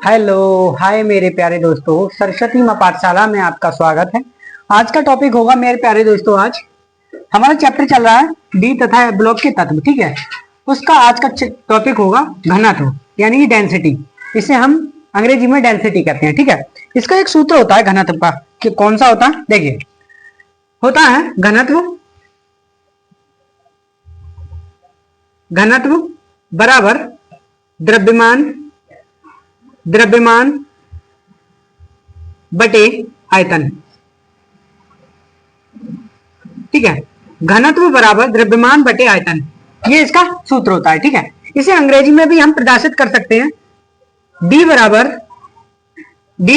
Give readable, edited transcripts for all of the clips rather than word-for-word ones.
Hello hi मेरे प्यारे दोस्तों, सरस्वती मां पाठशाला में आपका स्वागत है। आज का टॉपिक होगा मेरे प्यारे दोस्तों, आज हमारा चैप्टर चल रहा है डी तथा ब्लॉक के तत्व। ठीक है, उसका आज का टॉपिक होगा घनत्व यानी कि डेंसिटी। इसे हम अंग्रेजी में डेंसिटी कहते हैं। ठीक है, इसका एक सूत्र होता है घनत्व का, कि कौन सा होता है, देखिए होता है घनत्व बराबर द्रव्यमान बटे आयतन। ठीक है, घनत्व बराबर द्रव्यमान बटे आयतन, ये इसका सूत्र होता है। ठीक है, इसे अंग्रेजी में भी हम प्रदर्शित कर सकते हैं। डी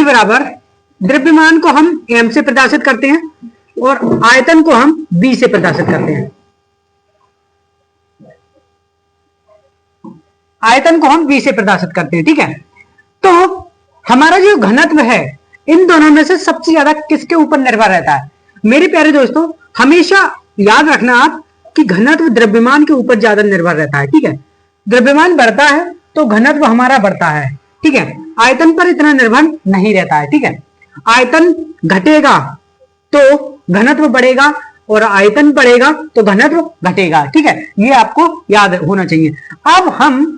बराबर द्रव्यमान को हम एम से प्रदर्शित करते हैं और आयतन को हम बी से प्रदर्शित करते हैं। आयतन को हम बी से प्रदर्शित करते हैं। ठीक है, तो हमारा जो घनत्व है इन दोनों में से सबसे ज्यादा किसके ऊपर निर्भर रहता है? मेरे प्यारे दोस्तों, हमेशा याद रखना आप कि घनत्व द्रव्यमान के ऊपर ज्यादा निर्भर रहता है। ठीक है, द्रव्यमान बढ़ता है तो घनत्व हमारा बढ़ता है। ठीक है, आयतन पर इतना निर्भर नहीं रहता है। ठीक है, आयतन घटेगा तो घनत्व बढ़ेगा और आयतन बढ़ेगा तो घनत्व घटेगा। ठीक है, ये आपको याद होना चाहिए। अब हम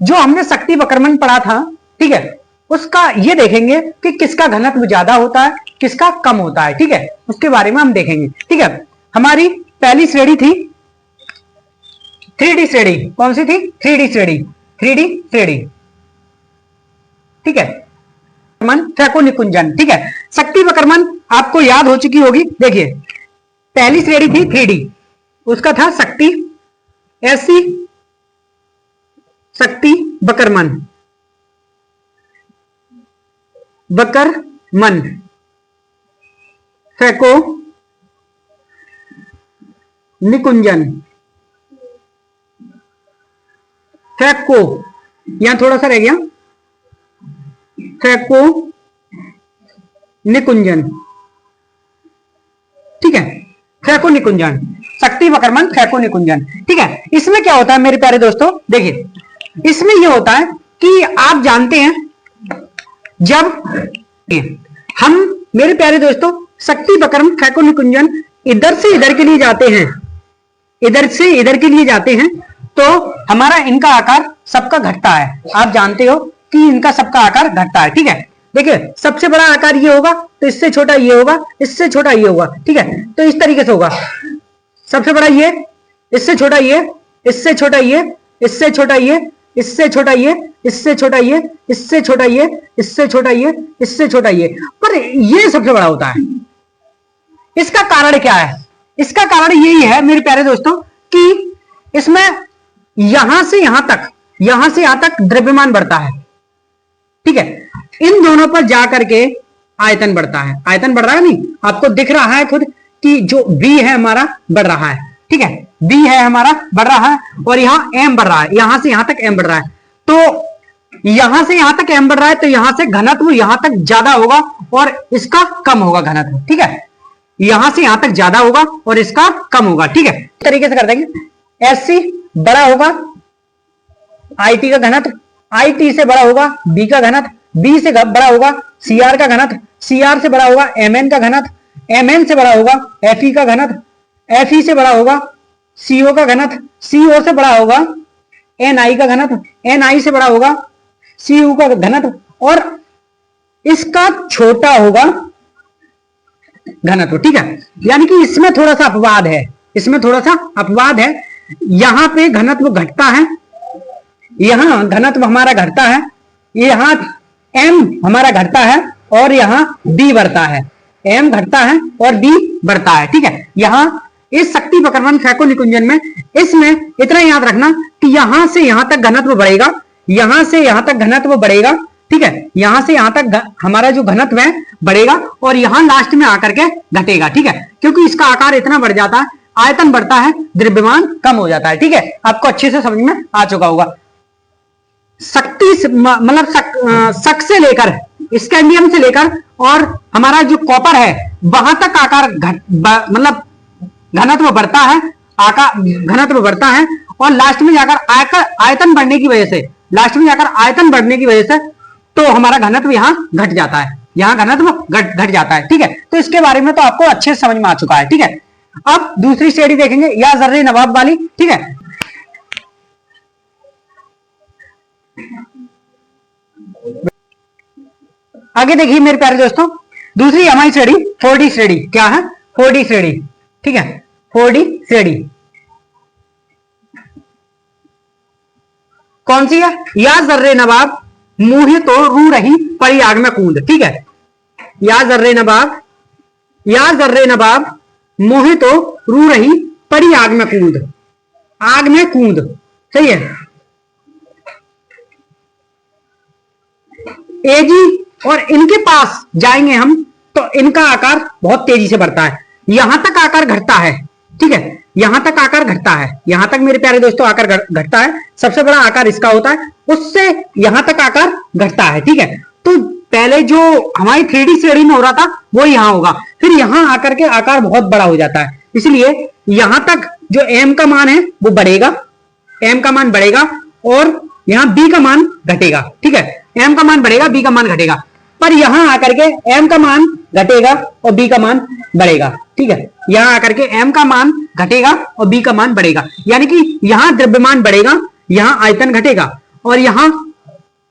जो हमने शक्ति वक्रमण पढ़ा था, ठीक है, उसका ये देखेंगे कि किसका घनत्व ज्यादा होता है, किसका कम होता है। ठीक है, उसके बारे में हम देखेंगे। ठीक है, हमारी पहली श्रेणी थी 3D श्रेणी। कौन सी थी? 3D श्रेणी। ठीक है, निकुंजन। ठीक है, शक्ति वक्रमण आपको याद हो चुकी होगी। देखिए पहली श्रेणी थी 3D, उसका था शक्ति वक्रमण फैको निकुंजन। फैको यहां थोड़ा सा रह गया, फैको निकुंजन। ठीक है, फैको निकुंजन, शक्ति वक्रमण फैको निकुंजन। ठीक है, इसमें क्या होता है मेरे प्यारे दोस्तों, देखिए इसमें यह होता है कि आप जानते हैं जब हम मेरे प्यारे दोस्तों शक्ति वक्रमण फैको निकुंजन इधर से इधर के लिए जाते हैं, इधर से इधर के लिए जाते हैं, तो हमारा इनका आकार सबका घटता है। आप जानते हो कि इनका सबका आकार घटता है। ठीक है, देखिए सबसे बड़ा आकार ये होगा तो इससे छोटा ये होगा, इससे छोटा ये होगा। ठीक है, तो इस तरीके से होगा, सबसे बड़ा ये, इससे छोटा ये, इससे छोटा ये, इससे छोटा ये, इससे छोटा ये, इससे छोटा ये, इससे छोटा ये, इससे छोटा ये, इससे छोटा ये, पर ये सबसे बड़ा होता है। इसका कारण क्या है? इसका कारण यही है मेरे प्यारे दोस्तों कि इसमें यहां से यहां तक द्रव्यमान बढ़ता है। ठीक है, इन दोनों पर जाकर के आयतन बढ़ता है। आयतन बढ़ रहा है, नहीं आपको दिख रहा है खुद कि जो बी है हमारा बढ़ रहा है। ठीक है, बी है हमारा बढ़ रहा है और यहां एम बढ़ रहा है, यहां से यहां तक एम बढ़ रहा है। तो यहां से यहां तक एम बढ़ रहा है तो यहां से घनत्व यहां तक ज्यादा होगा और इसका कम होगा घनत्व। ठीक है, यहां से यहां तक ज्यादा होगा और इसका कम होगा। ठीक है, इस तरीके से कर देंगे। एससी बड़ा होगा आईटी का घनत्व, आईटी से बड़ा होगा बी का घनत्व, बी से बड़ा होगा सीआर का घनत्व, सीआर से बड़ा होगा एमएन का घनत्व, एमएन से बड़ा होगा एफई का घनत्व, एफई से बड़ा होगा सीओ का घनत्व, सीओ से बड़ा होगा एनआई का घनत्व, एनआई से बड़ा होगा सीयू का घनत्व और इसका छोटा होगा घनत्व। ठीक है, यानी कि इसमें थोड़ा सा अपवाद है, इसमें थोड़ा सा अपवाद है। यहां पे घनत्व घटता है, यहां घनत्व हमारा घटता है, यहां एम हमारा घटता है और यहां डी बढ़ता है। एम घटता है और डी बढ़ता है। ठीक है, यहां इस शक्ति वक्रमण फैको निकुंजन में इसमें इतना याद रखना कि यहां से यहां तक घनत्व बढ़ेगा, यहां से यहां तक घनत्व बढ़ेगा। ठीक है, यहां से यहां तक हमारा जो घनत्व है बढ़ेगा और यहां लास्ट में आकर के घटेगा। ठीक है, क्योंकि इसका आकार इतना बढ़ जाता है, आयतन बढ़ता है, द्रव्यमान कम हो जाता है। ठीक है, आपको अच्छे से समझ में आ चुका होगा। शक्ति मतलब शक से लेकर स्कैंडियम से लेकर और हमारा जो कॉपर है वहां तक आकार मतलब घनत्व बढ़ता है, आकार घनत्व बढ़ता है और लास्ट में जाकर आयतन बढ़ने की वजह से, लास्ट में जाकर आयतन बढ़ने की वजह से तो हमारा घनत्व यहाँ घट जाता है, यहाँ घनत्व घट जाता है। ठीक है, तो इसके बारे में तो आपको अच्छे से समझ में आ चुका है। ठीक है, अब दूसरी स्टडी देखेंगे या जर्रे नवाब वाली। ठीक है, आगे देखिए मेरे प्यारे दोस्तों, दूसरी हमारी श्रेणी 4D श्रेणी। क्या है? 4D श्रेणी। ठीक है, 4D श्रेणी कौन सी है? या जर्रे नवाब मुहे तो रू रही परी आग में कूद। ठीक है, या जर्रे नवाब, या जर्रे नवाब मुहे तो रू रही परी आग में कूद, आग में कूद। सही है। एजी और इनके पास जाएंगे हम तो इनका आकार बहुत तेजी से बढ़ता है, यहां तक आकार घटता है। ठीक है, यहां तक आकार घटता है, यहां तक मेरे प्यारे दोस्तों आकार घटता है। सबसे बड़ा आकार इसका होता है, उससे यहां तक आकार घटता है। ठीक है, तो पहले जो हमारी 3D श्रेणी में हो रहा था वो यहां होगा, फिर यहां आकर के आकार बहुत बड़ा हो जाता है। इसलिए यहां तक जो m का मान है वो बढ़ेगा, m का मान बढ़ेगा और यहां b का मान घटेगा। ठीक है, m का मान बढ़ेगा, b का मान घटेगा, पर यहां आकर के m का मान घटेगा और b का मान बढ़ेगा। ठीक है, यहां आकर के m का मान घटेगा और b का मान बढ़ेगा, यानी कि यहां द्रव्यमान बढ़ेगा, यहां आयतन घटेगा, और यहां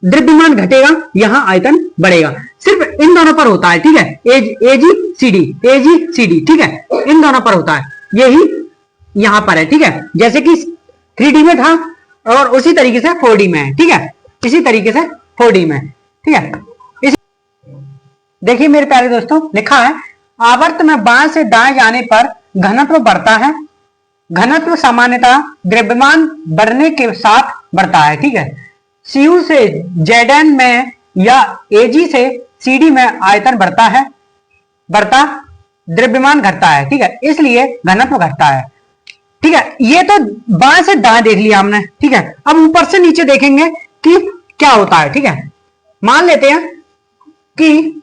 द्रव्यमान घटेगा, यहां आयतन बढ़ेगा। सिर्फ इन दोनों पर होता है। ठीक है, एजी सीडी। ठीक है, इन दोनों पर होता है, यही यहां पर है। ठीक है, जैसे कि 3D में था और उसी तरीके से 4D में है। ठीक है, इसी तरीके से 4D में। ठीक है, देखिए मेरे प्यारे दोस्तों, लिखा है आवर्त में बाएं से दाएं जाने पर घनत्व बढ़ता है, घनत्व सामान्यतः द्रव्यमान बढ़ने के साथ बढ़ता है। ठीक है, सीयू से जेडएन में या एजी से सीडी में आयतन बढ़ता है, बढ़ता द्रव्यमान घटता है। ठीक है, इसलिए घनत्व घटता है। ठीक है, ये तो बाएं से दाएं देख लिया हमने। ठीक है, अब ऊपर से नीचे देखेंगे कि क्या होता है। ठीक है, मान लेते हैं कि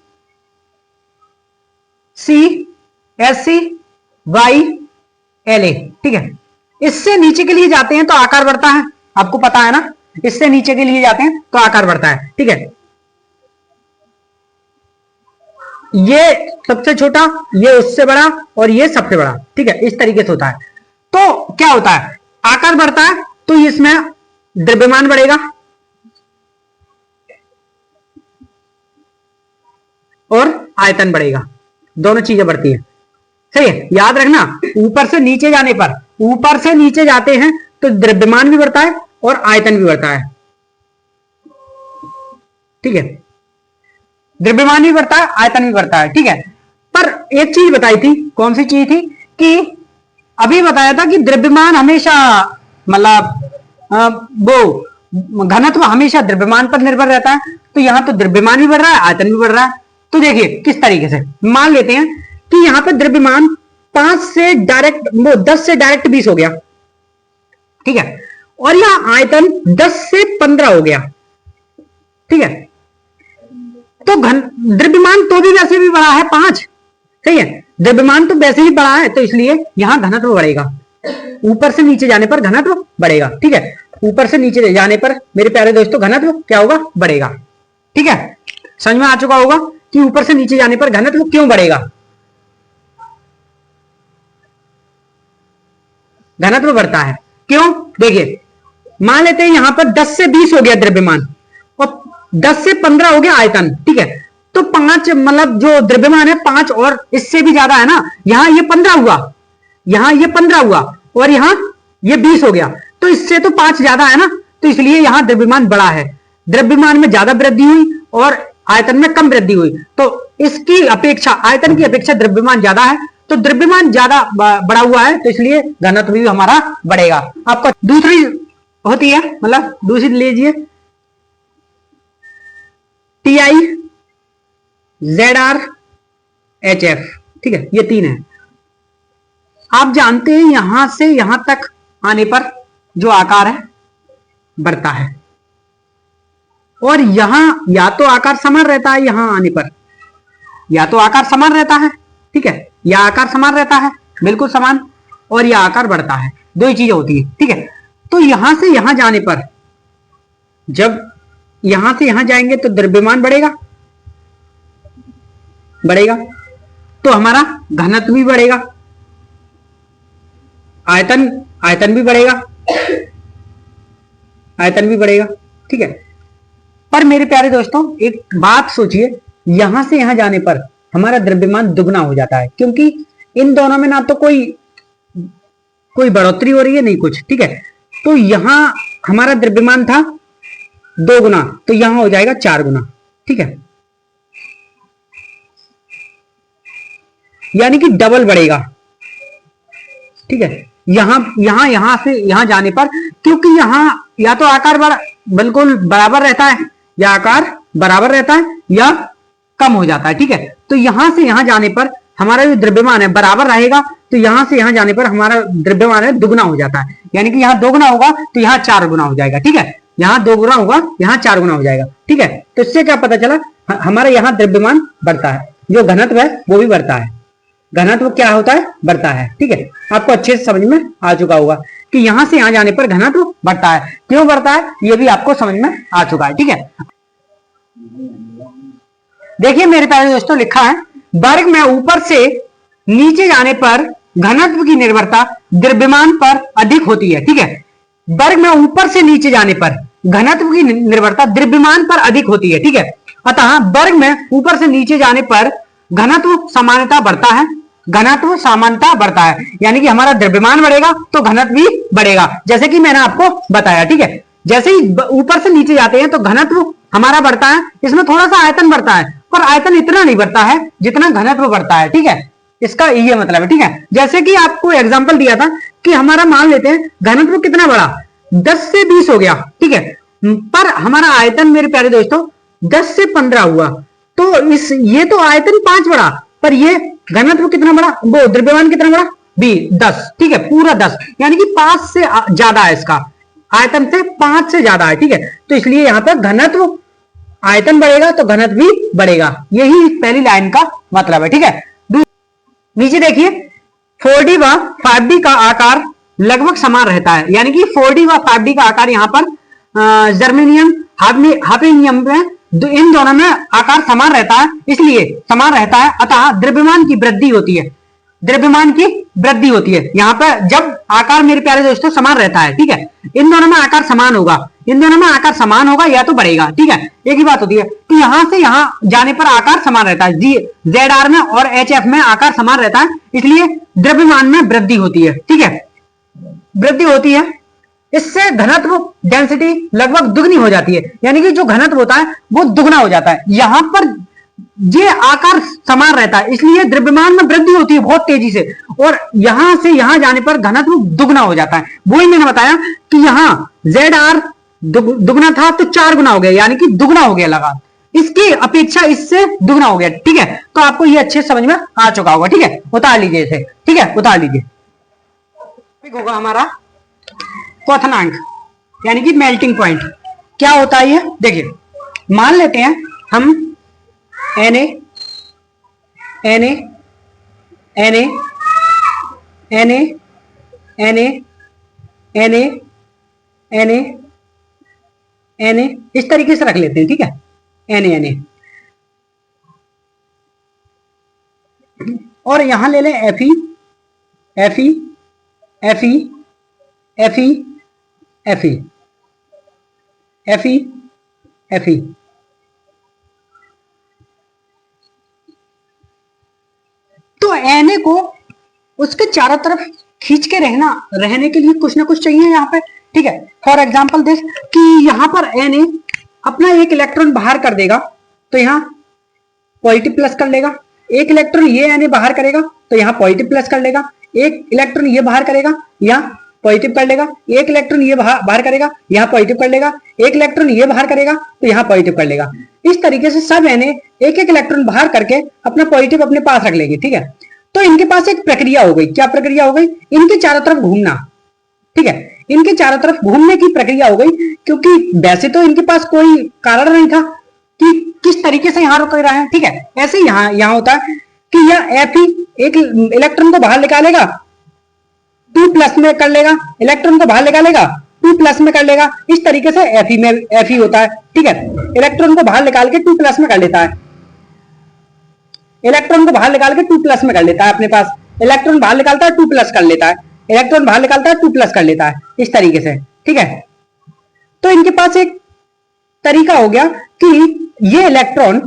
CSC YLA। ठीक है, इससे नीचे के लिए जाते हैं तो आकार बढ़ता है, आपको पता है ना, इससे नीचे के लिए जाते हैं तो आकार बढ़ता है। ठीक है, ये सबसे छोटा, ये उससे बड़ा और ये सबसे बड़ा। ठीक है, इस तरीके से होता है। तो क्या होता है? आकार बढ़ता है तो इसमें द्रव्यमान बढ़ेगा और आयतन बढ़ेगा, दोनों चीजें बढ़ती है। सही है, याद रखना, ऊपर से नीचे जाने पर, ऊपर से नीचे जाते हैं तो द्रव्यमान भी बढ़ता है और आयतन भी बढ़ता है। ठीक है, द्रव्यमान भी बढ़ता है, आयतन भी बढ़ता है। ठीक है, पर एक चीज बताई थी, कौन सी चीज थी? कि अभी बताया था कि द्रव्यमान हमेशा, मतलब वो घनत्व हमेशा द्रव्यमान पर निर्भर रहता है, तो यहां तो द्रव्यमान भी बढ़ रहा है, आयतन भी बढ़ रहा है। तो देखिए किस तरीके से, मान लेते हैं कि यहां पर द्रव्यमान 5 से डायरेक्ट, 10 से डायरेक्ट 20 हो गया। ठीक है, और यहां आयतन 10 से 15 हो गया। ठीक है, तो द्रव्यमान तो भी वैसे भी बड़ा है 5। सही है, द्रव्यमान तो वैसे ही बड़ा है, तो इसलिए यहां घनत्व बढ़ेगा, ऊपर से नीचे जाने पर घनत्व बढ़ेगा। ठीक है, ऊपर से नीचे जाने पर मेरे प्यारे दोस्तों घनत्व क्या होगा? बढ़ेगा। ठीक है, समझ में आ चुका होगा कि ऊपर से नीचे जाने पर घनत्व क्यों बढ़ेगा, घनत्व बढ़ता है क्यों? देखिए, मान लेते हैं यहां पर 10 से 20 हो गया द्रव्यमान और 10 से 15 हो गया आयतन। ठीक है, तो 5, मतलब जो द्रव्यमान है 5 और इससे भी ज्यादा है ना, यहां ये 15 हुआ, यहां ये 15 हुआ और यहां ये 20 हो गया, तो इससे तो 5 ज्यादा है ना, तो इसलिए यहां द्रव्यमान बड़ा है। द्रव्यमान में ज्यादा वृद्धि हुई और आयतन में कम वृद्धि हुई, तो इसकी अपेक्षा, आयतन की अपेक्षा द्रव्यमान ज्यादा है, तो द्रव्यमान ज्यादा बड़ा हुआ है, तो इसलिए घनत्व भी हमारा बढ़ेगा। आपका दूसरी होती है, मतलब दूसरी लीजिए, TI ZR HF। ठीक है, ये 3 है। आप जानते हैं यहां से यहां तक आने पर जो आकार है बढ़ता है, और यहां या तो आकार समान रहता है, यहां आने पर या तो आकार समान रहता है। ठीक है, या आकार समान रहता है, बिल्कुल समान, और यह आकार बढ़ता है, दो ही चीजें होती है। ठीक है, तो यहां से यहां जाने पर, जब यहां से यहां जाएंगे तो द्रव्यमान बढ़ेगा, बढ़ेगा तो हमारा घनत्व भी बढ़ेगा, आयतन आयतन भी बढ़ेगा, आयतन भी बढ़ेगा। ठीक है, पर मेरे प्यारे दोस्तों एक बात सोचिए, यहां से यहां जाने पर हमारा द्रव्यमान दुगना हो जाता है, क्योंकि इन दोनों में ना तो कोई बढ़ोतरी हो रही है नहीं कुछ। ठीक है, तो यहां हमारा द्रव्यमान था 2 गुना, तो यहां हो जाएगा 4 गुना। ठीक है, यानी कि डबल बढ़ेगा। ठीक है, यहां से यहां जाने पर, क्योंकि यहां या तो आकार बिल्कुल बराबर रहता है, या आकार बराबर रहता है या कम हो जाता है। ठीक है, तो यहां से यहां जाने पर हमारा जो द्रव्यमान है बराबर रहेगा, तो यहां से यहां जाने पर हमारा द्रव्यमान है दुगना हो जाता है, यानी कि यहां 2 गुना होगा तो यहां 4 गुना हो जाएगा। ठीक है, यहां 2 गुना होगा, यहां 4 गुना हो जाएगा। ठीक है, तो इससे क्या पता चला, हमारा यहां द्रव्यमान बढ़ता है, जो घनत्व है वो भी बढ़ता है। घनत्व क्या होता है, बढ़ता है। ठीक है, आपको अच्छे से समझ में आ चुका होगा कि यहां से यहां जाने पर घनत्व बढ़ता है। क्यों बढ़ता है ये भी आपको समझ में आ चुका है। ठीक है, देखिए मेरे प्यारे दोस्तों, लिखा है वर्ग में ऊपर से नीचे जाने पर घनत्व की निर्भरता द्रव्यमान पर अधिक होती है। ठीक है, वर्ग में ऊपर से नीचे जाने पर घनत्व की निर्भरता द्रव्यमान पर अधिक होती है। ठीक है, अतः वर्ग में ऊपर से नीचे जाने पर घनत्व सामान्यता बढ़ता है, घनत्व सामान्यता बढ़ता है, यानी कि हमारा द्रव्यमान बढ़ेगा तो घनत्व भी बढ़ेगा, जैसे कि मैंने आपको बताया। ठीक है, जैसे ही ऊपर से नीचे जाते हैं तो घनत्व हमारा बढ़ता है, इसमें थोड़ा सा आयतन बढ़ता है, पर आयतन इतना नहीं बढ़ता है जितना घनत्व बढ़ता है। ठीक है, इसका ये मतलब है। ठीक है, जैसे कि आपको एग्जांपल दिया था कि हमारा मान लेते हैं घनत्व कितना बढ़ा, 10 से 20 हो गया। ठीक है, पर हमारा आयतन मेरे प्यारे दोस्तों 10 से 15 हुआ, तो ये तो आयतन 5 बढ़ा, पर ये घनत्व कितना बढ़ा, वो द्रव्यमान कितना बढ़ा, 10। ठीक है, पूरा 10, यानी कि 5 से ज्यादा है, इसका आयतन से 5 से ज्यादा है। ठीक है, तो इसलिए यहां पर घनत्व, आयतन बढ़ेगा तो घनत्व भी बढ़ेगा, यही पहली लाइन का मतलब है। ठीक है, नीचे देखिए 4D व 5D का आकार लगभग समान रहता है, यानी कि 4D व 5D का आकार यहाँ पर जर्मेनियम हाफनियम में इन दोनों में आकार समान रहता है, इसलिए समान रहता है, अतः द्रव्यमान की वृद्धि होती है, द्रव्यमान की वृद्धि होती है। यहाँ पर जब आकार मेरे प्यारे दोस्तों समान रहता है, ठीक है, इन दोनों में आकार समान होगा, इन दोनों में आकार समान होगा या तो बढ़ेगा। ठीक है, एक ही बात होती है कि यहां से यहां जाने पर आकार समान रहता है, ZR में और HF में आकार समान रहता है, इसलिए द्रव्यमान में वृद्धि होती है। ठीक है, वृद्धि होती है, इससे घनत्व डेंसिटी लगभग दुगनी हो जाती है, यानी कि जो घनत्व होता है वो दुगना हो जाता है। यहां पर ये आकार समान रहता है, इसलिए द्रव्यमान में वृद्धि होती है बहुत तेजी से, और यहां से यहां जाने पर घनत्व दुगना हो जाता है। वही मैंने बताया कि यहां ZR दुगना था तो 4 गुना हो गया, यानी कि दुगना हो गया लगा, इसकी अपेक्षा इससे दुगना हो गया। ठीक है, तो आपको ये अच्छे समझ में आ चुका होगा। ठीक है, उतार लीजिए इसे। ठीक है, उतार लीजिए। होगा हमारा क्वथनांक, यानी कि मेल्टिंग पॉइंट। क्या होता है ये देखिए, मान लेते हैं हम Na Na Na Na Na Na Na Na इस तरीके से रख लेते हैं। ठीक है, Na Na, और यहां ले लें Fe Fe Fe Fe Fe Fe Fe। तो Na को उसके चारों तरफ खींच के रहने के लिए कुछ ना कुछ चाहिए यहाँ पे। ठीक है, फॉर एग्जाम्पल दिस कि यहाँ पर Na अपना एक इलेक्ट्रॉन बाहर कर देगा तो यहाँ पॉजिटिव प्लस कर लेगा, एक इलेक्ट्रॉन ये Na बाहर करेगा तो यहाँ पॉजिटिव प्लस कर लेगा, एक इलेक्ट्रॉन ये बाहर करेगा यहाँ पॉजिटिव कर लेगा, एक इलेक्ट्रॉन ये बाहर करेगा यहाँ पॉजिटिव कर लेगा, एक इलेक्ट्रॉन ये बाहर करेगा तो यहाँ पॉजिटिव कर लेगा। इस तरीके से सब Na एक एक इलेक्ट्रॉन बाहर करके अपना पॉजिटिव अपने पास रख लेंगे। ठीक है, तो इनके पास एक प्रक्रिया हो गई। क्या प्रक्रिया हो गई? इनके चारों तरफ घूमना। ठीक है, इनके चारों तरफ घूमने की प्रक्रिया हो गई, क्योंकि वैसे तो इनके पास कोई कारण नहीं था कि किस तरीके से यहाँ रुक रहा है। ठीक है, ऐसे ही यहाँ होता है कि यह Fe एक इलेक्ट्रॉन को बाहर निकालेगा, 2 प्लस में कर लेगा, इलेक्ट्रॉन को बाहर निकालेगा टू प्लस में कर लेगा। इस तरीके से Fe में Fe होता है, ठीक है। इलेक्ट्रॉन को बाहर निकाल के टू प्लस में कर लेता है, इलेक्ट्रॉन को बाहर निकाल के टू प्लस में कर लेता है अपने पास, इलेक्ट्रॉन बाहर निकालता है टू प्लस कर लेता है, इलेक्ट्रॉन बाहर निकालता है टू प्लस कर लेता है, इस तरीके से, ठीक है। तो इनके पास एक तरीका हो गया कि ये इलेक्ट्रॉन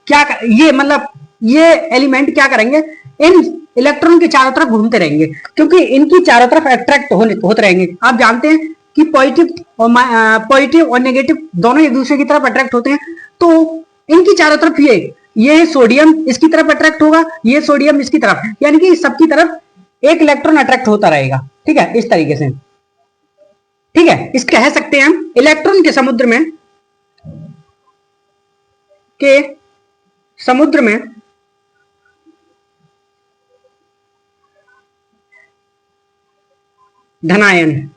क्या, ये मतलब ये एलिमेंट क्या करेंगे, इन इलेक्ट्रॉन के चारों तरफ घूमते रहेंगे, क्योंकि इनकी चारों तरफ अट्रैक्ट होते रहेंगे। आप जानते हैं कि पॉजिटिव और नेगेटिव दोनों एक दूसरे की तरफ अट्रैक्ट होते हैं, तो इनकी चारों तरफ ये सोडियम इसकी तरफ अट्रैक्ट होगा, ये सोडियम इसकी तरफ, यानी कि सबकी तरफ एक इलेक्ट्रॉन अट्रैक्ट होता रहेगा, ठीक है, इस तरीके से, ठीक है। इस कह सकते हैं हम इलेक्ट्रॉन के समुद्र में धनायन,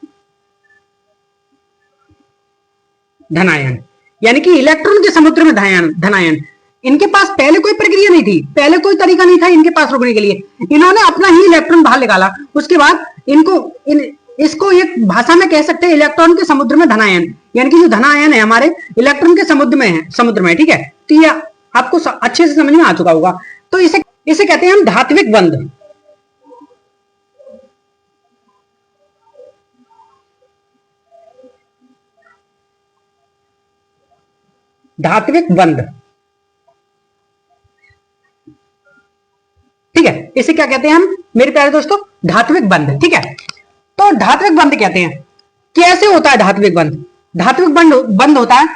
यानी कि इलेक्ट्रॉन के समुद्र में धनायन। इनके पास पहले कोई प्रक्रिया नहीं थी, पहले कोई तरीका नहीं था इनके पास रोकने के लिए, इन्होंने अपना ही इलेक्ट्रॉन बाहर निकाला। उसके बाद इसको एक भाषा में कह सकते हैं इलेक्ट्रॉन के समुद्र में धनायन, यानी कि जो धनायन है हमारे इलेक्ट्रॉन के समुद्र में, ठीक है। तो ये आपको अच्छे से समझ में आ चुका होगा। तो इसे कहते हैं हम धात्विक बंध। धात्विक बंध, ठीक है, इसे क्या कहते हैं हम मेरे प्यारे दोस्तों, धात्विक बंध, ठीक है। तो धात्विक बंध कहते हैं। कैसे होता है धात्विक बंध? धात्विक बंध होता है,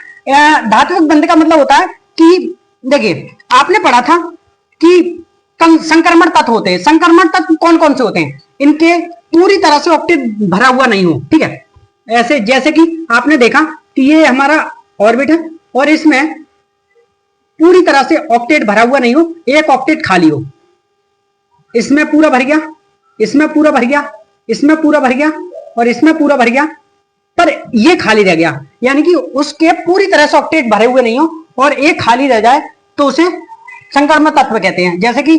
धात्विक बंध का मतलब होता है कि देखिए आपने पढ़ा था कि संक्रमण तत्व होते हैं। संक्रमण तत्व कौन कौन से होते हैं? इनके पूरी तरह से ऑक्टेट भरा हुआ नहीं हो, ठीक है। ऐसे जैसे कि आपने देखा कि ये हमारा ऑर्बिट है और इसमें पूरी तरह से ऑक्टेट भरा हुआ नहीं हो, एक ऑक्टेट खाली हो, इसमें पूरा भर गया, इसमें पूरा भर गया, इसमें पूरा भर गया और इसमें पूरा भर गया, पर ये खाली रह गया, यानी कि उसके पूरी तरह से ऑक्टेट भरे हुए नहीं हो और एक खाली रह जाए तो उसे संक्रमण तत्व कहते हैं। जैसे कि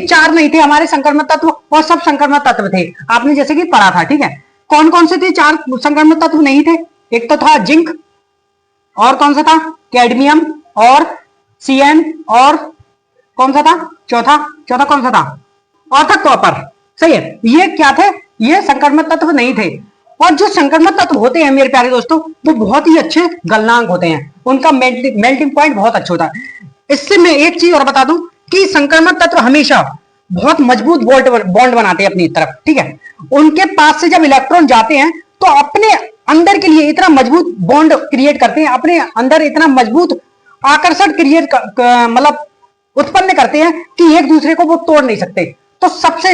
चार नहीं थे हमारे संक्रमण तत्व और सब संक्रमण तत्व थे, आपने जैसे कि पढ़ा था, ठीक है। कौन कौन से थे चार संक्रमण तत्व नहीं थे? एक तो था जिंक, और कौन सा था? कैडमियम और CN, और कौन सा था चौथा कौन सा था? और था कॉपर, सही है। ये क्या थे? ये संक्रमण तत्व नहीं थे। और जो संक्रमण तत्व होते हैं मेरे प्यारे दोस्तों, वो बहुत ही अच्छे गलनांक होते हैं, उनका मेल्टिंग पॉइंट बहुत अच्छा होता है। इससे मैं एक चीज और बता दूं कि संक्रमण तत्व हमेशा बहुत मजबूत बॉन्ड बनाते हैं अपनी तरफ, ठीक है। उनके पास से जब इलेक्ट्रॉन जाते हैं तो अपने अंदर के लिए इतना मजबूत बॉन्ड क्रिएट करते हैं, अपने अंदर इतना मजबूत आकर्षण क्रिएट मतलब उत्पन्न करते हैं कि एक दूसरे को वो तोड़ नहीं सकते। तो सबसे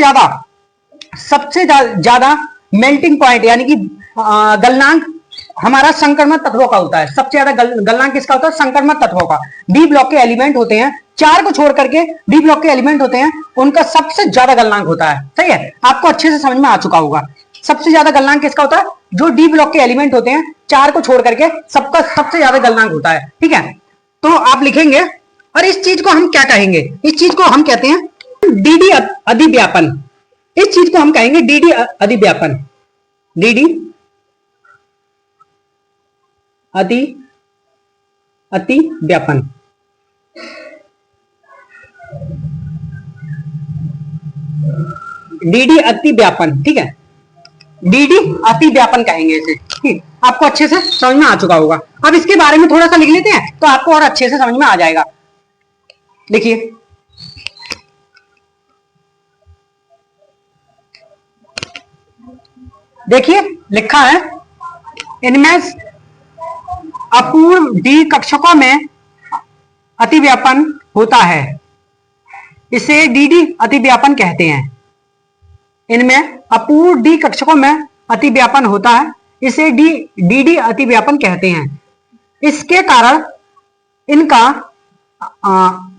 ज्यादा मेल्टिंग पॉइंट यानी कि गलनांक हमारा संक्रमण तत्वों का होता है। सबसे ज्यादा गलनांक किसका होता है? संक्रमण तत्वों का। डी ब्लॉक के एलिमेंट होते हैं, चार को छोड़ करके डी ब्लॉक के एलिमेंट होते हैं, उनका सबसे ज्यादा गलनांक होता है, सही है। आपको अच्छे से समझ में आ चुका होगा। सबसे ज्यादा गलनांक किसका होता है? जो डी ब्लॉक के एलिमेंट होते हैं, चार को छोड़ करके सबका सबसे ज्यादा गलनांक होता है, ठीक है। तो आप लिखेंगे, और इस चीज को हम क्या कहेंगे? इस चीज को हम कहते हैं डीडी अधिव्यापन। इस चीज को हम कहेंगे डीडी अधिव्यापन। डीडी अतिव्यापन, डीडी अतिव्यापन, ठीक है। डीडी अतिव्यापन कहेंगे इसे, ठीक। आपको अच्छे से समझ में आ चुका होगा। अब इसके बारे में थोड़ा सा लिख लेते हैं तो आपको और अच्छे से समझ में आ जाएगा। देखिए लिखा है, इनमें अपूर्ण डी कक्षकों में अतिव्यापन होता है, इसे डीडी अतिव्यापन कहते हैं। इनमें अपूर्ण डी कक्षकों में अतिव्यापन होता है, इसे डीडी अतिव्यापन कहते हैं। इसके कारण इनका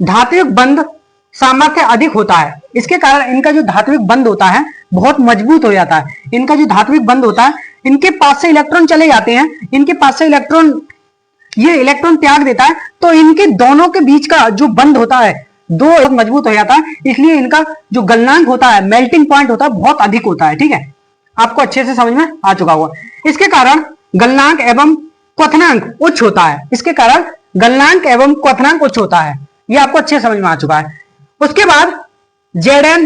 धात्विक बंध सामर्थ्य अधिक होता है। इसके कारण इनका जो धात्विक बंध होता है बहुत मजबूत हो जाता है। इनका जो धात्विक बंध होता है, इनके पास से इलेक्ट्रॉन चले जाते हैं, इनके पास से ये इलेक्ट्रॉन त्याग देता है, तो इनके दोनों के बीच का जो बंध होता है दो मजबूत हो जाता है, इसलिए इनका जो गलनांक होता है, मेल्टिंग पॉइंट होता है, बहुत अधिक होता है, ठीक है। आपको अच्छे से समझ में आ चुका होगा। इसके कारण गलनांक एवं क्वथनांक उच्च होता है, इसके कारण गलनांक एवं क्वथनांक उच्च होता है, ये आपको अच्छे समझ में आ चुका है। उसके बाद Zn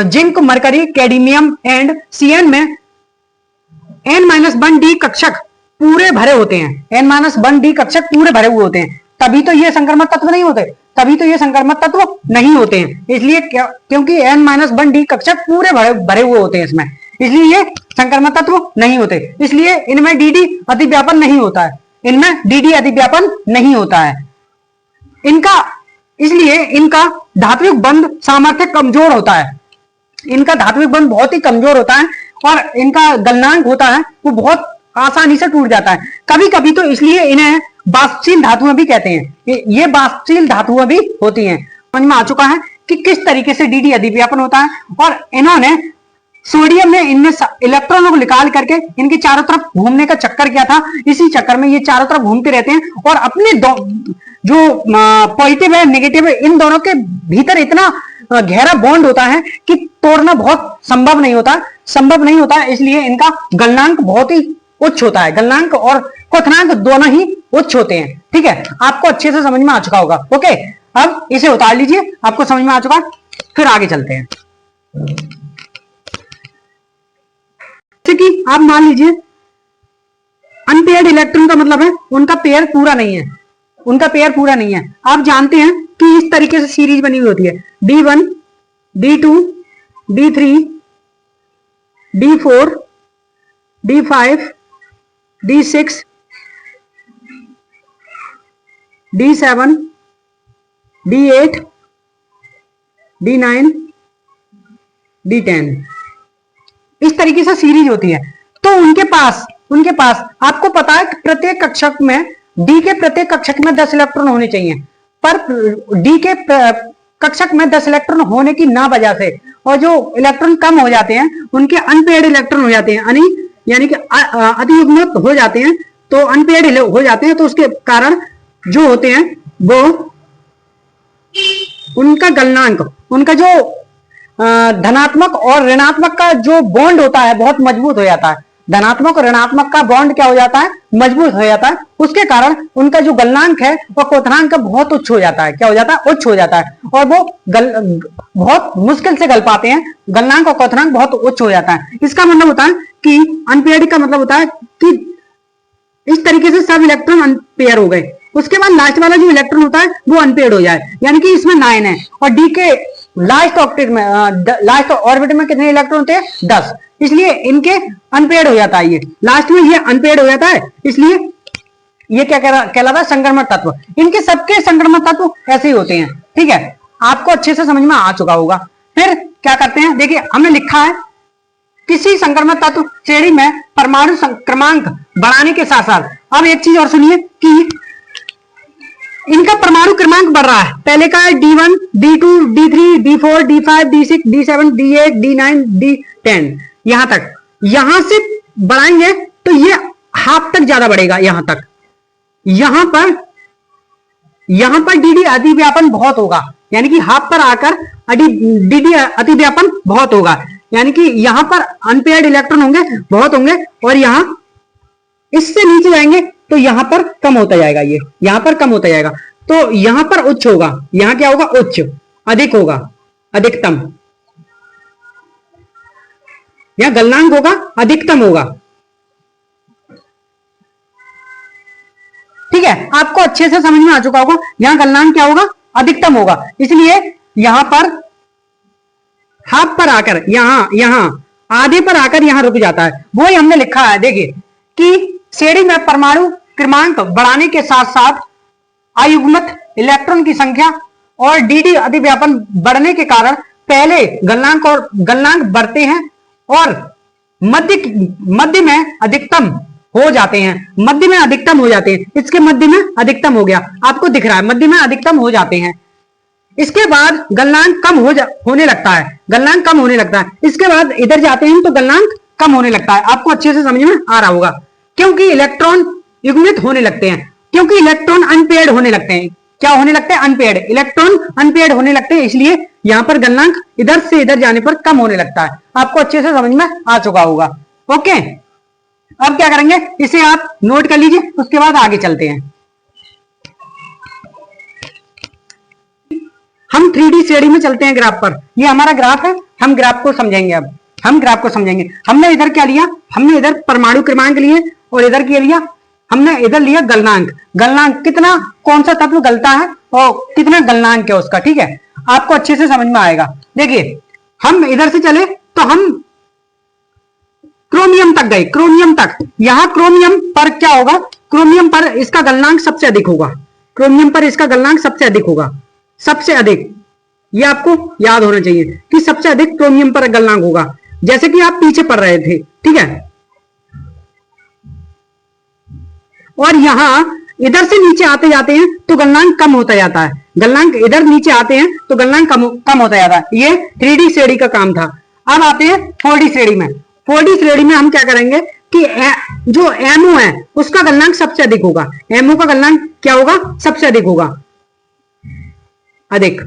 zinc, mercury, cadmium and Cn में n-1d कक्षक पूरे भरे होते हैं, n-1d कक्षक पूरे भरे हुए होते हैं, तभी तो ये संक्रमण तत्व नहीं होते, तभी तो ये संक्रमण तत्व नहीं होते हैं। इसलिए क्योंकि n-1d कक्षक पूरे भरे हुए होते हैं इसमें, इसलिए ये संक्रमण तत्व नहीं होते, इसलिए इनमें dd अतिव्यापन नहीं होता है, इनमें dd अतिव्यापन नहीं होता है इनका, इसलिए इनका धात्विक बंध सामर्थ्य कमजोर होता है, इनका धात्विक बंध बहुत ही कमजोर होता है और इनका गलनांक होता है वो बहुत आसानी से टूट जाता है। कभी कभी तो इसलिए इन्हें वाष्पशील धातुएं भी कहते हैं, ये वाष्पशील धातुएं भी होती हैं। समझ में आ चुका है कि किस तरीके से dd अधिव्यापन होता है। और इन्होंने सोडियम में इनमें इलेक्ट्रॉनों को निकाल करके इनके चारों तरफ घूमने का चक्कर किया था, इसी चक्कर में ये चारों तरफ घूमते रहते हैं और अपने जो पॉजिटिव है नेगेटिव है इन दोनों के भीतर इतना गहरा बॉन्ड होता है कि तोड़ना बहुत संभव नहीं होता, इसलिए इनका गलनांक बहुत ही उच्च होता है, गलनांक और क्वथनांक दोनों ही उच्च होते हैं। ठीक है, आपको अच्छे से समझ में आ चुका होगा। ओके, अब इसे उतार लीजिए, आपको समझ में आ चुका, फिर आगे चलते हैं। जैसे कि आप मान लीजिए अनपेयर्ड इलेक्ट्रॉन का मतलब है उनका पेयर पूरा नहीं है, उनका पेयर पूरा नहीं है। आप जानते हैं कि इस तरीके से सीरीज बनी हुई होती है D1, D2, D3, D4, D5, D6, D7, D8, D9, D10, इस तरीके से सीरीज होती है। तो उनके पास आपको पता है कि प्रत्येक कक्षक में डी के प्रत्येक कक्षक में 10 इलेक्ट्रॉन होने चाहिए, पर डी के कक्षक में 10 इलेक्ट्रॉन होने की ना वजह से और जो इलेक्ट्रॉन कम हो जाते हैं उनके अनपेयर्ड इलेक्ट्रॉन हो जाते हैं, यानी कि अतियुग्मित हो जाते हैं, तो अनपेयर्ड हो जाते हैं, तो उसके कारण जो होते हैं वो उनका गलनांक, उनका जो धनात्मक और ऋणात्मक का जो बॉन्ड होता है बहुत मजबूत हो जाता है। धनात्मक और ऋणात्मक का बॉन्ड क्या हो जाता है, मजबूत हो जाता है, उसके कारण उनका जो गलनांक है वो क्वथनांक बहुत उच्च हो जाता है। क्या हो जाता है, उच्च हो जाता है, और वो बहुत मुश्किल से गल पाते हैं, गलनांक और क्वथनांक बहुत उच्च हो जाता है। इसका मतलब होता है कि अनपेयर्ड का मतलब होता है कि इस तरीके से सब इलेक्ट्रॉन अनपेयर हो गए, उसके बाद लास्ट वाला जो इलेक्ट्रॉन होता है वो अनपेयर्ड हो जाए, यानी कि इसमें 9 है और डी के लास्ट ऑर्बिट में कितने इलेक्ट्रॉन होते हैं, 10, इसलिए इनके अनपेयर्ड हो जाता है, ये लास्ट में ये अनपेयर्ड हो जाता है, इसलिए ये क्या कहलाता है, संक्रमण तत्व। इनके सबके संक्रमण तत्व ऐसे ही होते हैं। ठीक है, आपको अच्छे से समझ में आ चुका होगा। फिर क्या करते हैं, देखिए हमने लिखा है किसी संक्रमण तत्व श्रेणी में परमाणु क्रमांक बढ़ाने के साथ साथ, अब एक चीज और सुनिए कि इनका परमाणु क्रमांक बढ़ रहा है। पहले का है D1, D2, D3, D4, D5, D6, D7, D8, D9, D10, यहां तक। यहां से बढ़ाएंगे तो ये हाफ तक ज्यादा बढ़ेगा, यहां तक। यहां पर dd अतिव्यापन बहुत होगा, यानी कि हाफ पर आकर dd अतिव्यापन बहुत होगा, यानी कि यहां पर अनपेयर्ड इलेक्ट्रॉन होंगे, बहुत होंगे, और यहां इससे नीचे जाएंगे तो यहां पर कम होता जाएगा, ये यहां पर कम होता जाएगा, तो यहां पर उच्च होगा, यहां क्या होगा, उच्च, अधिक होगा, अधिकतम, या गलनांक होगा, अधिकतम होगा। ठीक है, आपको अच्छे से समझ में आ चुका होगा, यहां गलनांक क्या होगा, अधिकतम होगा, इसलिए यहां पर हाफ पर आकर यहां आधे पर आकर यहां रुक जाता है। वो ही हमने लिखा है, देखिए कि श्रेणी में परमाणु क्रमांक बढ़ाने के साथ साथ अयुग्मित इलेक्ट्रॉन की संख्या और dd अतिव्यापन बढ़ने के कारण पहले गलनांक बढ़ते हैं और मध्य में अधिकतम हो जाते हैं, मध्य में अधिकतम हो जाते हैं। इसके मध्य में अधिकतम हो गया, आपको दिख रहा है, मध्य में अधिकतम हो जाते हैं। इसके बाद गलनांक कम होने लगता है, गलनांक कम होने लगता है। इसके बाद इधर जाते हैं तो गलनांक कम होने लगता है। आपको अच्छे से समझ में आ रहा होगा, क्योंकि इलेक्ट्रॉन युग्मित होने लगते हैं, क्योंकि इलेक्ट्रॉन अनपेयर्ड होने लगते हैं, क्या होने लगते हैं, अनपेयर्ड, इलेक्ट्रॉन अनपेयर्ड होने लगते हैं, इसलिए यहां पर गलनांक इधर से इधर जाने पर कम होने लगता है। आपको अच्छे से समझ में आ चुका होगा। ओके, अब क्या करेंगे, इसे आप नोट कर लीजिए, उसके बाद आगे चलते हैं। हम 3D श्रेणी में चलते हैं ग्राफ पर। ये हमारा ग्राफ है, हम ग्राफ को समझेंगे। अब हम ग्राफ को समझेंगे। हमने इधर क्या लिया, हमने इधर परमाणु क्रमांक लिए और इधर क्या लिया, हमने इधर लिया गलनांक। गलनांक कितना, कौन सा तत्व गलता है और कितना गलनांक है उसका, ठीक है, आपको अच्छे से समझ में आएगा। देखिए, हम इधर से चले तो हम क्रोमियम तक गए, क्रोमियम तक। यहां क्रोमियम पर क्या होगा, क्रोमियम पर इसका गलनांक सबसे अधिक होगा, क्रोमियम पर इसका गलनांक सबसे अधिक होगा, सबसे अधिक। ये आपको याद होना चाहिए कि सबसे अधिक क्रोमियम पर गलनांक होगा, जैसे कि आप पीछे पढ़ रहे थे, ठीक है। और यहां इधर से नीचे आते जाते हैं तो गलनांक कम होता जाता है, गलनांक इधर नीचे आते हैं तो गलनांक कम होता जाता है। ये 3D श्रेणी का काम था। अब आते हैं 4D श्रेणी में। 4D श्रेणी में हम क्या करेंगे कि जो एमओ है उसका गलनांक सबसे अधिक होगा, एमओ का गलनांक क्या होगा, सबसे अधिक होगा, अधिक।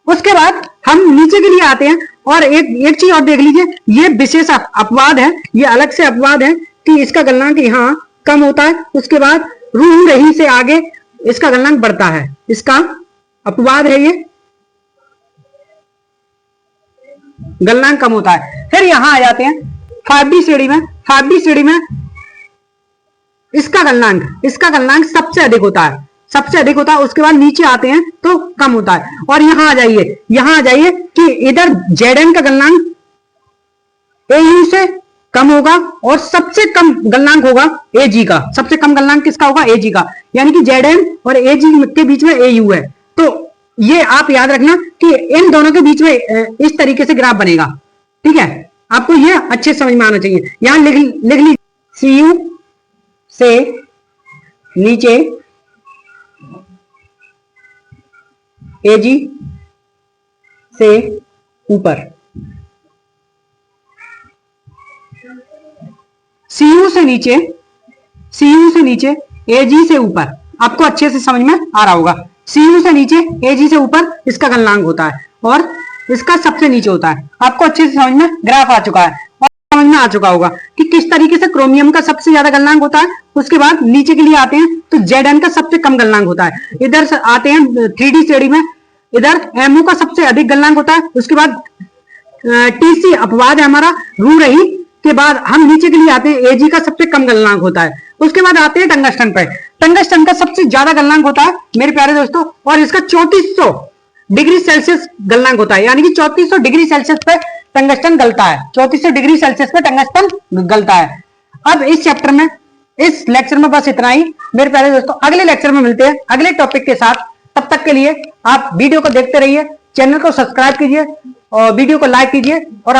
उसके बाद हम नीचे के लिए आते हैं और एक चीज और देख लीजिए, ये विशेष अपवाद है, ये अलग से अपवाद है कि इसका गलनांक यहां कम होता है, उसके बाद रूह रही से आगे इसका गलनांक बढ़ता है, इसका अपवाद है, ये गलनांक कम होता है। फिर यहां आ जाते हैं 5D श्रेणी में। 5D श्रेणी में इसका गलनांक सबसे अधिक होता है, सबसे अधिक होता है। उसके बाद नीचे आते हैं तो कम होता है। और यहां आ जाइए कि इधर Zn का गलनांक Au से कम होगा और सबसे कम गलनांक होगा Ag का। सबसे कम गलनांक किसका होगा, Ag का, यानी कि Zn और Ag के बीच में Au है। तो ये आप याद रखना कि इन दोनों के बीच में इस तरीके से ग्राफ बनेगा, ठीक है, आपको ये अच्छे समझ में आना चाहिए। यहां लिख लीजिए, Cu से नीचे Ag से ऊपर, Cu से नीचे Ag से ऊपर। आपको अच्छे से समझ में आ रहा होगा। Cu से नीचे Ag से ऊपर इसका गलनांक होता है और इसका सबसे नीचे होता है। आपको अच्छे से समझ में ग्राफ आ चुका है और समझ में आ चुका होगा कि किस तरीके से क्रोमियम का सबसे ज्यादा गलनांक होता है। उसके बाद नीचे के लिए आते हैं तो Zn का सबसे कम गलनांक होता है। इधर से आते हैं 3D श्रेणी में, इधर MO का सबसे अधिक गलनांक होता है। उसके बाद TC अपवाद है हमारा, रू रही के बाद हम नीचे के लिए आते हैं, Ag का सबसे कम गलनांक होता है। उसके बाद आते हैं टंगस्टन पे। टंगस्टन का सबसे ज्यादा गलनांक होता है मेरे प्यारे दोस्तों, और इसका 3400 डिग्री सेल्सियस गलनांक होता है, यानी कि 3400 डिग्री सेल्सियस पे टंगस्टन गलता है, 3400 डिग्री सेल्सियस पे टंगस्टन गलता है। अब इस चैप्टर में, इस लेक्चर में बस इतना ही मेरे प्यारे दोस्तों। अगले लेक्चर में मिलते हैं अगले टॉपिक के साथ। तब तक के लिए आप वीडियो को देखते रहिए, चैनल को सब्सक्राइब कीजिए और वीडियो को लाइक कीजिए और